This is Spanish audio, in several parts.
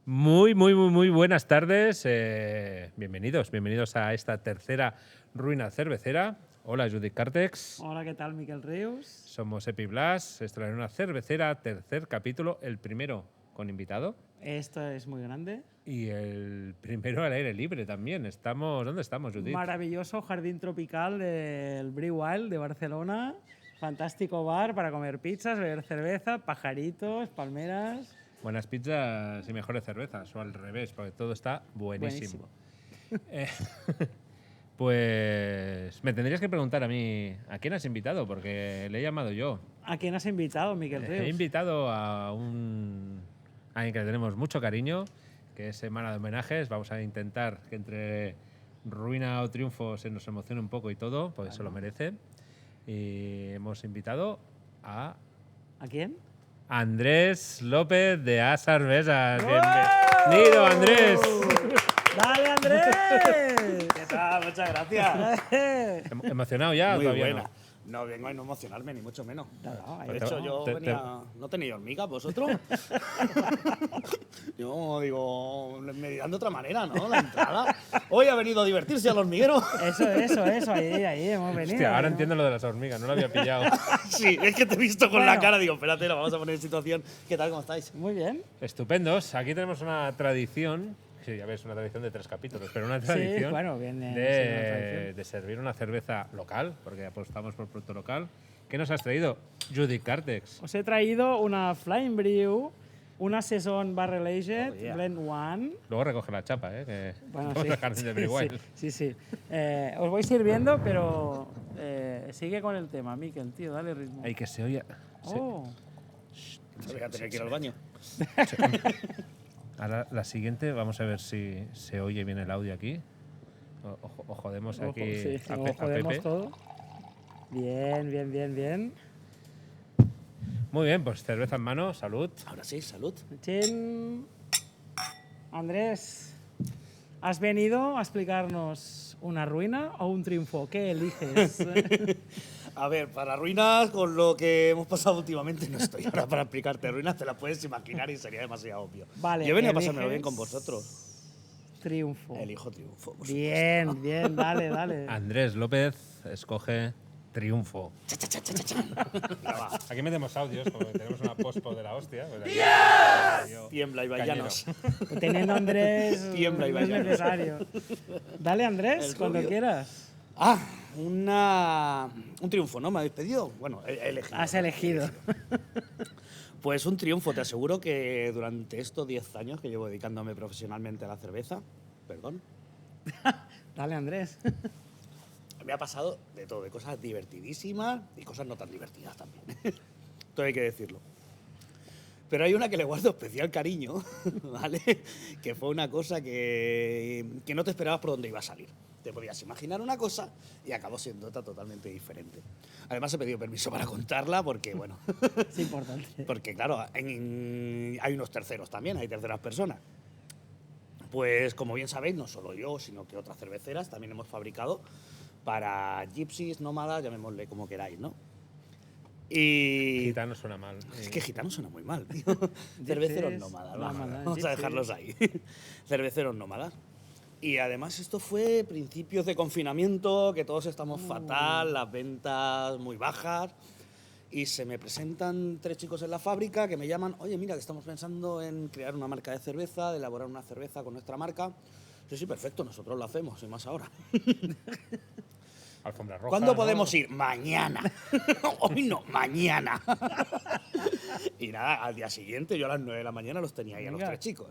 Muy buenas tardes. Bienvenidos a esta tercera ruina cervecera. Hola, Judith Càrtex. Hola, ¿qué tal, Miquel Rius? Somos Epi Blas. Esto es la ruina cervecera, tercer capítulo, el primero con invitado. Esto es muy grande. Y el primero al aire libre también. ¿Dónde estamos, Judith? Maravilloso jardín tropical del Brew Wild de Barcelona. Fantástico bar para comer pizzas, beber cerveza, pajaritos, palmeras. Buenas pizzas y mejores cervezas, o al revés, porque todo está buenísimo. Pues me tendrías que preguntar a mí, ¿a quién has invitado? Porque le he llamado yo. ¿A quién has invitado, Miquel Rius? He invitado a alguien que le tenemos mucho cariño, que es Semana de Homenajes. Vamos a intentar que entre ruina o triunfo se nos emocione un poco y todo, porque se lo merece. Y hemos invitado a ¿A quién? Andrés López de A Cervezas. Bienvenido, Andrés. ¡Dale, Andrés! ¿Qué tal? Muchas gracias. ¿Emocionado ya? Muy Todavía buena. No vengo a no emocionarme, ni mucho menos. No, De hecho, yo venía... ¿No tenéis hormigas vosotros? Yo digo, me dirán de otra manera, ¿no? La entrada. Hoy ha venido a divertirse al hormiguero. Eso, ahí hemos venido. Hostia, ahora ¿no? entiendo lo de las hormigas, no lo había pillado. Sí, es que te he visto con Bueno. la cara. Digo, espérate, lo vamos a poner en situación. ¿Qué tal? ¿Cómo estáis? Muy bien. Estupendos. Aquí tenemos una tradición, sí, ya ves, una tradición de 3 capítulos, pero una tradición, bueno, viene siendo una tradición. de servir una cerveza local, porque apostamos por producto local. ¿Qué nos has traído? Judith Càrtex. Os he traído una Flying Brew, una Saison Barrel Aged, Oh, yeah. Blend One. Luego recoge la chapa, que Bueno, vamos a dejar de igual. sí. Os voy sirviendo, pero sigue con el tema, Miquel, tío, dale ritmo. Hay que se oye. Oh, Voy a tener que ir al baño. Ahora la siguiente, vamos a ver si se oye bien el audio aquí. O jodemos ojo, aquí sí, a, o a jodemos Pepe. todo. Bien. Muy bien, pues cerveza en mano, salud. Ahora sí, salud. Chin. Andrés, ¿has venido a explicarnos una ruina o un triunfo? ¿Qué eliges? A ver, para ruinas, con lo que hemos pasado últimamente, no estoy ahora para explicarte ruinas, te las puedes imaginar y sería demasiado obvio. Vale, Yo venía a pasármelo eliges bien con vosotros. Triunfo. Elijo triunfo. por supuesto. Bien, dale. Andrés López escoge triunfo. Venga, va. Aquí metemos audios, porque tenemos una pospo de la hostia. Pues Tiembla y vallanos. Teniendo a Andrés, Tiembla y no es vaya. necesario. Dale, Andrés, El cuando rubio. quieras. Un triunfo, ¿no? ¿Me habéis pedido? Bueno, he elegido. Has elegido. Pues un triunfo, te aseguro que durante estos 10 años que llevo dedicándome profesionalmente a la cerveza, Dale, Andrés. me ha pasado de todo, de cosas divertidísimas y cosas no tan divertidas también. Todo hay que decirlo. Pero hay una que le guardo especial cariño, ¿vale? Que fue una cosa que no te esperabas por dónde iba a salir. Te podías imaginar una cosa y acabó siendo otra totalmente diferente. Además he pedido permiso para contarla porque, bueno, Es importante. porque claro, hay unos terceros también, hay terceras personas. Pues como bien sabéis, no solo yo, sino que otras cerveceras también hemos fabricado para gypsies, nómadas, llamémosle como queráis, ¿no? Y... Gitano suena mal. Es que gitano suena muy mal, tío. Cerveceros nómadas, vamos a gypsies. dejarlos ahí. Cerveceros nómadas. Y además esto fue principios de confinamiento, que todos estamos fatal, las ventas muy bajas. Y se me presentan 3 chicos en la fábrica que me llaman, oye, mira, que estamos pensando en crear una marca de cerveza, de elaborar una cerveza con nuestra marca. Sí, perfecto, nosotros lo hacemos, y más ahora. Alfombra roja. ¿Cuándo ¿no? podemos ir? Mañana. Hoy no, mañana. Y nada, al día siguiente, yo a las 9 de la mañana los tenía ahí a los Venga. 3 chicos.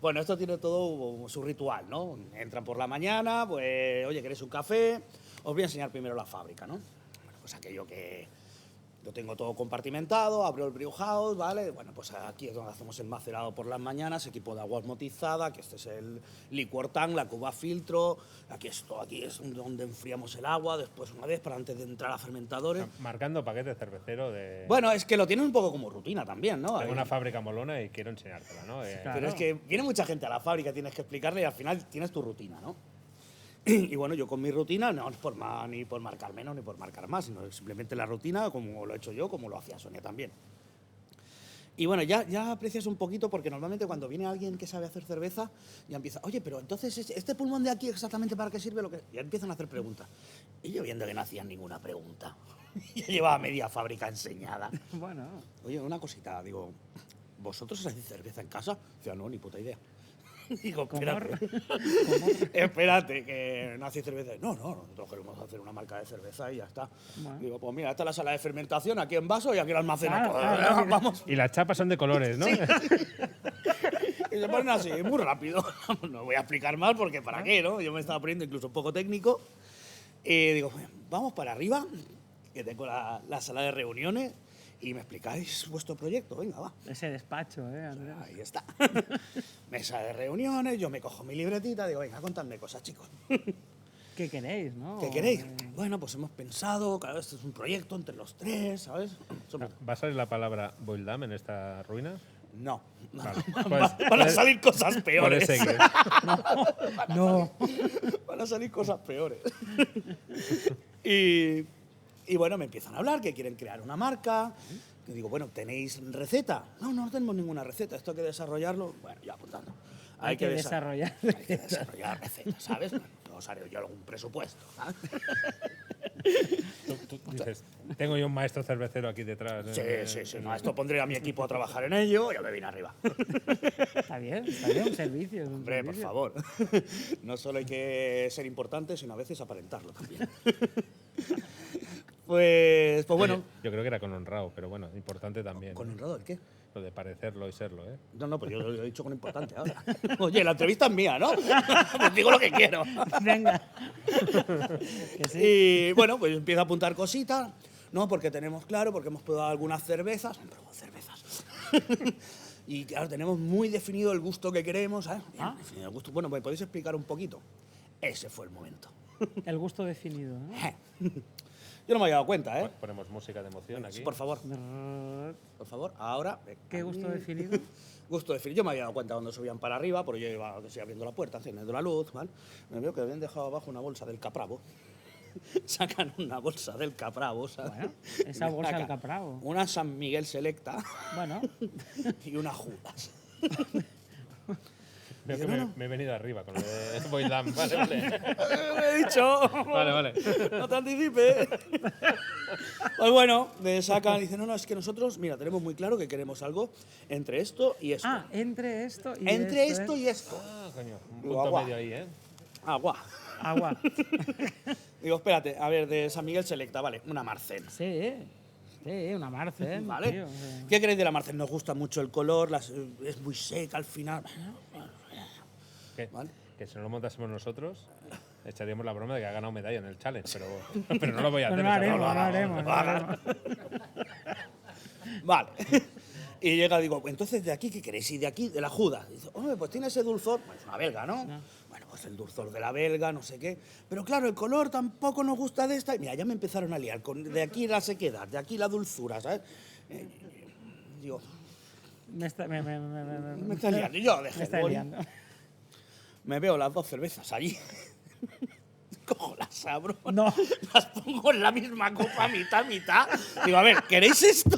Bueno, esto tiene todo su ritual, ¿no? Entran por la mañana, pues, oye, ¿queréis un café? Os voy a enseñar primero la fábrica, ¿no? Bueno, pues aquello que lo tengo todo compartimentado, abro el brew house, ¿vale? Bueno, pues aquí es donde hacemos el macerado por las mañanas, equipo de agua osmotizada, que este es el liquor tank, la cuba filtro, aquí es donde enfriamos el agua, después una vez para antes de entrar a fermentadores. Marcando paquete cervecero de... Bueno, es que lo tienen un poco como rutina también, ¿no? Tengo una fábrica molona y quiero enseñártela, ¿no? Claro. Pero es que viene mucha gente a la fábrica, tienes que explicarle y al final tienes tu rutina, ¿no? Y bueno, yo con mi rutina, no es ni por marcar menos ni por marcar más, sino simplemente la rutina, como lo he hecho yo, como lo hacía Sonia también. Y bueno, ya aprecias un poquito porque normalmente cuando viene alguien que sabe hacer cerveza, ya empieza, oye, pero entonces este pulmón de aquí exactamente para qué sirve, ya empiezan a hacer preguntas. Y yo viendo que no hacían ninguna pregunta, ya llevaba media fábrica enseñada. Bueno, Oye, una cosita, digo, ¿vosotros hacéis cerveza en casa? Decía, no, ni puta idea. Digo, espérate, espérate, que no hacéis cerveza. No, nosotros queremos hacer una marca de cerveza y ya está. Bueno. Digo, pues mira, esta es la sala de fermentación, aquí en vaso y aquí el almacenaje. Claro. Vamos. Y las chapas son de colores, ¿no? Y se ponen así, muy rápido. No voy a explicar más porque para qué, ¿no? Yo me estaba poniendo incluso un poco técnico. Y digo, vamos para arriba, que tengo la sala de reuniones, y me explicáis vuestro proyecto. Venga, va. ese despacho, Andrés. Ahí está. Mesa de reuniones, yo me cojo mi libretita, digo, venga, contadme cosas, chicos. ¿Qué queréis, no? ¿Qué queréis? Bueno, pues hemos pensado, claro, esto es un proyecto entre los tres, ¿sabes? ¿Va a salir la palabra Boildam en esta ruina? No. Vale. Van a salir cosas peores. Puedes seguir. No. Van a salir cosas peores. Y bueno, me empiezan a hablar que quieren crear una marca. Y digo, bueno, ¿tenéis receta? No tenemos ninguna receta. Esto hay que desarrollarlo. Bueno, ya apuntando. Hay que desarrollar. Hay que desarrollar recetas, ¿sabes? No os haré yo algún presupuesto, ¿sabes? Tú dices, tengo yo un maestro cervecero aquí detrás. Sí. No, esto pondré a mi equipo a trabajar en ello y yo me vine arriba. Está bien, un servicio. Es un Hombre, por servicio. favor. No solo hay que ser importante, sino a veces aparentarlo también. Pues bueno. Yo creo que era con honrado, pero bueno, importante también. ¿Con honrado el qué? Lo de parecerlo y serlo, ¿eh? No, pues yo lo he dicho con importante ahora. Oye, la entrevista es mía, ¿no? Pues digo lo que quiero. Venga. Que sí. Y bueno, pues empiezo a apuntar cositas. No, porque tenemos claro, porque hemos probado algunas cervezas. Han probado cervezas. Y claro, tenemos muy definido el gusto que queremos. ¿Sabes? Bien definido el gusto. Bueno, ¿me podéis explicar un poquito? Ese fue el momento. El gusto definido, ¿no? Yo no me había dado cuenta, ¿eh? Ponemos música de emoción aquí. Por favor, ahora. ¿Qué gusto definido? Gusto definido. Yo me había dado cuenta cuando subían para arriba, porque yo iba abriendo la puerta, encendiendo la luz, ¿vale? Me veo que habían dejado abajo una bolsa del Capravo. Sacan una bolsa del Capravo, ¿sabes? Bueno, esa bolsa del Capravo. Una San Miguel Selecta Bueno, y una Judas. Veo que me he venido arriba con lo de Boildam. Vale. Lo he dicho. Vale. No te anticipes. Pues bueno, me sacan y dicen, no, es que nosotros, mira, tenemos muy claro que queremos algo entre esto y esto. entre esto y Entre esto, esto y esto. Ah, coño. Un Digo, punto agua. medio ahí, ¿eh? Agua. Agua. Digo, espérate, a ver, de San Miguel Selecta, vale, una Marcén. Sí, una Marcel. ¿Vale? tío. ¿Qué queréis de la Marcén? Nos gusta mucho el color, es muy seca al final. Vale. Que si no lo montásemos nosotros, echaríamos la broma de que ha ganado medalla en el challenge, pero no lo voy a hacer. Pero no eso haremos. Vale. Y llega, digo, entonces, ¿de aquí qué queréis? Y de aquí, de la Judas. Dice, hombre, pues tiene ese dulzor. Pues es una belga, ¿no? Bueno, pues el dulzor de la belga, no sé qué. Pero claro, el color tampoco nos gusta de esta. Y mira, ya me empezaron a liar. De aquí la sequedad, de aquí la dulzura, ¿sabes? Digo, Me está liando. Y yo dejé Me el está boli. liando. Me veo las dos cervezas allí. Cojo las abro, No. las pongo en la misma copa, mitad. Digo, a ver, ¿queréis esto?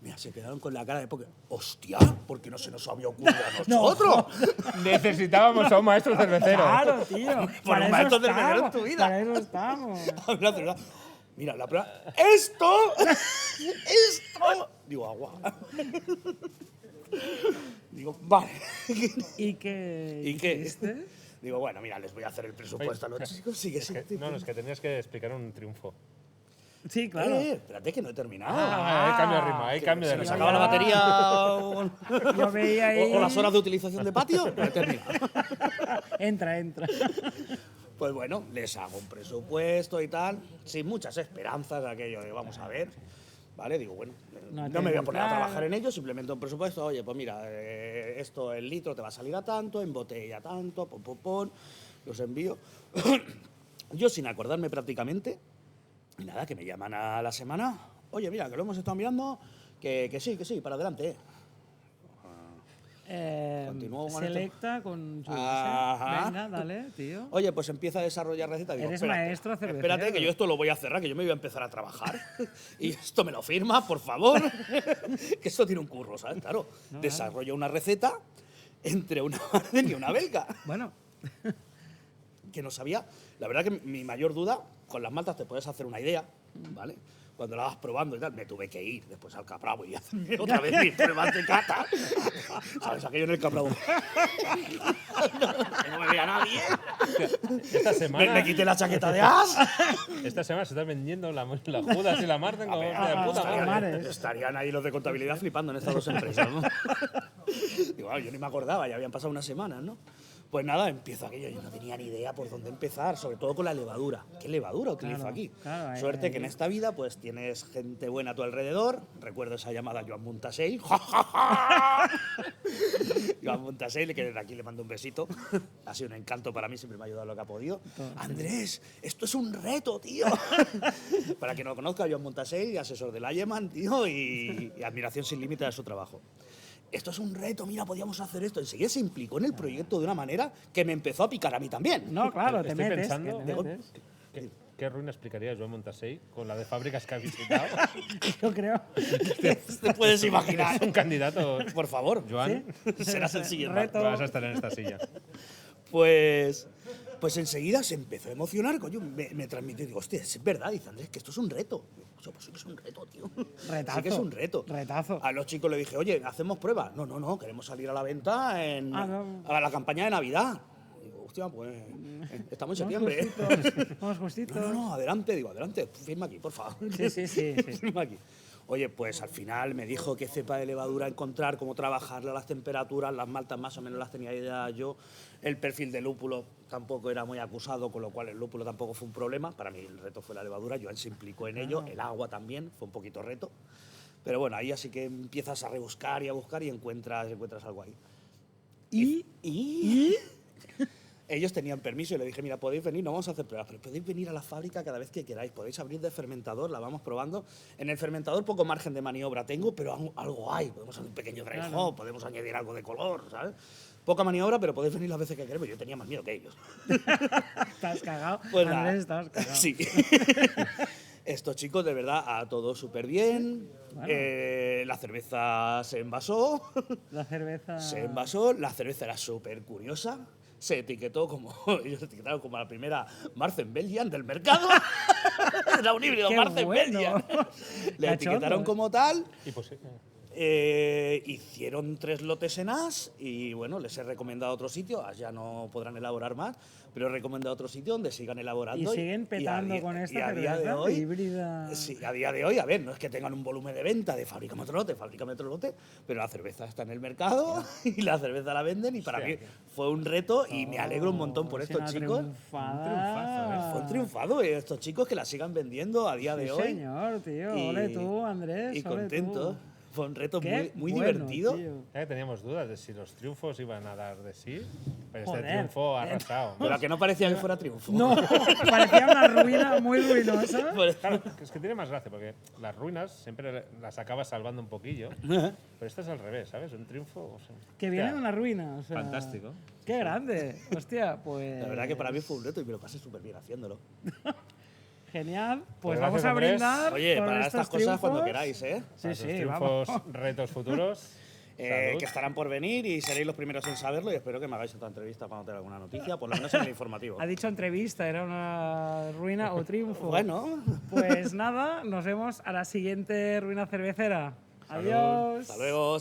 Mira, se quedaron con la cara de porque, hostia, ¿por qué no se nos había ocurrido a nosotros? Necesitábamos a un maestro cervecero. Claro, tío. Por un maestro cervecero en tu vida. Para eso estamos. La cerveza. Mira, la prueba. ¡Esto! Digo, agua. Digo, vale. ¿Y qué ¿Y qué? hiciste? Digo, bueno, mira, les voy a hacer el presupuesto a los chicos. Sí, sí. No, es que tenías que explicar un triunfo. Sí, claro. Espérate que no he terminado. Hay cambio de ritmo, hay cambio de ¿Se me ritmo. sacaba la batería Yo veía ahí. o las horas de utilización de patio? No he terminado. Entra. Pues bueno, les hago un presupuesto y tal, sin muchas esperanzas de aquello de vamos a ver. ¿Vale? Digo, bueno, No no me voy a tengo poner a claro. trabajar en ello, simplemente un presupuesto. Oye, pues mira, esto, el litro te va a salir a tanto, en botella tanto, pon, los envío. Yo sin acordarme prácticamente, y nada, que me llaman a la semana. Oye, mira, que lo hemos estado mirando, que sí, para adelante. Continúo con esto. Selecta con Jules. Ajá. Venga, dale, tío. Oye, pues empieza a desarrollar recetas. Digo, Eres espérate, maestro cervecero. espérate, que yo esto lo voy a cerrar, que yo me voy a empezar a trabajar. Y esto me lo firma, por favor. Que esto tiene un curro, ¿sabes? Claro. Desarrollo una receta entre una Marden y una belga. Bueno, Que no sabía. La verdad que mi mayor duda, con las maltas te puedes hacer una idea, ¿vale? Cuando la vas probando y tal, me tuve que ir después al Capravo y hacerme otra vez mis pruebas de cata. ¿Sabes? Aquello en el Capravo. No me veía nadie. Esta semana, Me quité la chaqueta de as. esta semana se está vendiendo la Judas y la Marden como hostia de puta madre. mares. Estarían ahí los de contabilidad flipando en estas dos empresas, ¿no? Digo, yo ni me acordaba, ya habían pasado unas semanas, ¿no? Pues nada, empiezo aquello, yo no tenía ni idea por dónde empezar, sobre todo con la levadura. ¿Qué levadura utilizo Claro, aquí? claro, Suerte que en esta vida pues tienes gente buena a tu alrededor. Recuerdo esa llamada a Joan Montasell. Joan Montasell, que desde aquí le mando un besito. Ha sido un encanto para mí, siempre me ha ayudado lo que ha podido. Andrés, esto es un reto, tío. Para quien no lo conozca, Joan Montasell, asesor de la Yeman, tío, y admiración sin límite a su trabajo. Esto es un reto, mira, podíamos hacer esto. Enseguida se implicó en el proyecto de una manera que me empezó a picar a mí también. no, claro, te Estoy metes. pensando- que te metes. ¿Qué ruina explicaría Joan Montasell con la de fábricas que ha visitado? Yo creo. Te puedes imaginar. Es un candidato. Por favor, Joan, serás el siguiente. Reto. vas a estar en esta silla. Pues enseguida se empezó a emocionar, coño, me transmitió, digo, hostia, es verdad, dice Andrés, que esto es un reto. Digo, pues sí que es un reto, tío. Retazo. Sí que es un reto. Retazo. A los chicos les dije, oye, ¿hacemos pruebas? No, queremos salir a la venta no. a la campaña de Navidad. Digo, hostia, pues estamos en septiembre, ¿eh? Vamos justitos. No, adelante, digo, adelante, firma aquí, por favor. Sí. Firma aquí. Oye, pues al final me dijo qué cepa de levadura encontrar, cómo trabajarla, las temperaturas, las maltas más o menos las tenía idea yo. El perfil de lúpulo tampoco era muy acusado, con lo cual el lúpulo tampoco fue un problema. Para mí el reto fue la levadura, Joan se implicó en ello, el agua también, fue un poquito reto. Pero bueno, ahí así que empiezas a rebuscar y a buscar y encuentras algo ahí. ¿Y? Ellos tenían permiso y le dije, mira, podéis venir, no vamos a hacer pruebas, pero podéis venir a la fábrica cada vez que queráis, podéis abrir de fermentador, la vamos probando. En el fermentador poco margen de maniobra tengo, pero algo hay, podemos hacer un pequeño dry hop, podemos añadir algo de color, ¿sabes? Poca maniobra, pero podéis venir las veces que queráis, yo tenía más miedo que ellos. Estás cagado. Pues nada. Andrés, estás cagado. Sí. Estos chicos, de verdad, a todos súper bien. Bueno. La cerveza se envasó. La cerveza. Se envasó, la cerveza era súper curiosa. Se etiquetó como, ellos etiquetaron como la primera Marzen Belgian del mercado. Era un híbrido Qué Marzen bueno. Belgian. Le etiquetaron como tal. Y pues, Hicieron 3 lotes en as y bueno, les he recomendado otro sitio. As ya no podrán elaborar más, pero he recomendado otro sitio donde sigan elaborando. Y siguen petando a con y esta a día de cerveza hoy, híbrida. Sí, a día de hoy, a ver, no es que tengan un volumen de venta de fábrica otro lote, pero la cerveza está en el mercado y la cerveza la venden y para mí fue un reto y me alegro un montón por Es estos una chicos. triunfada. Fue un triunfado estos chicos que la sigan vendiendo a día de Sí, hoy. señor, tío. Y- Ole tú, Andrés. Y ole contentos. tú. Fue un reto Qué muy bueno, divertido. tío. ya que teníamos dudas de si los triunfos iban a dar de sí, pero Joder. este triunfo ha arrasado. Pero a que no parecía que fuera triunfo. No, parecía una ruina muy ruinosa. Pues- Claro, es que tiene más gracia, porque las ruinas siempre las acabas salvando un poquillo, pero esto es al revés, ¿sabes? Un triunfo. O sea, Que viene hostia, de una ruina. O sea, Fantástico. Qué grande. Hostia, pues. La verdad que para mí fue un reto y me lo pasé súper bien haciéndolo. Genial. Pues Pues vamos gracias, a Andrés. brindar. Oye, por para estos estas cosas cuando triunfos. queráis, ¿eh? Sí, para esos sí, triunfos, vamos. retos futuros. Salud. Que estarán por venir y seréis los primeros en saberlo y espero que me hagáis otra entrevista cuando tenga alguna noticia, por lo menos en el informativo. Ha dicho entrevista, era una ruina o triunfo. Bueno, Pues nada, nos vemos a la siguiente ruina cervecera. Adiós. hasta luego.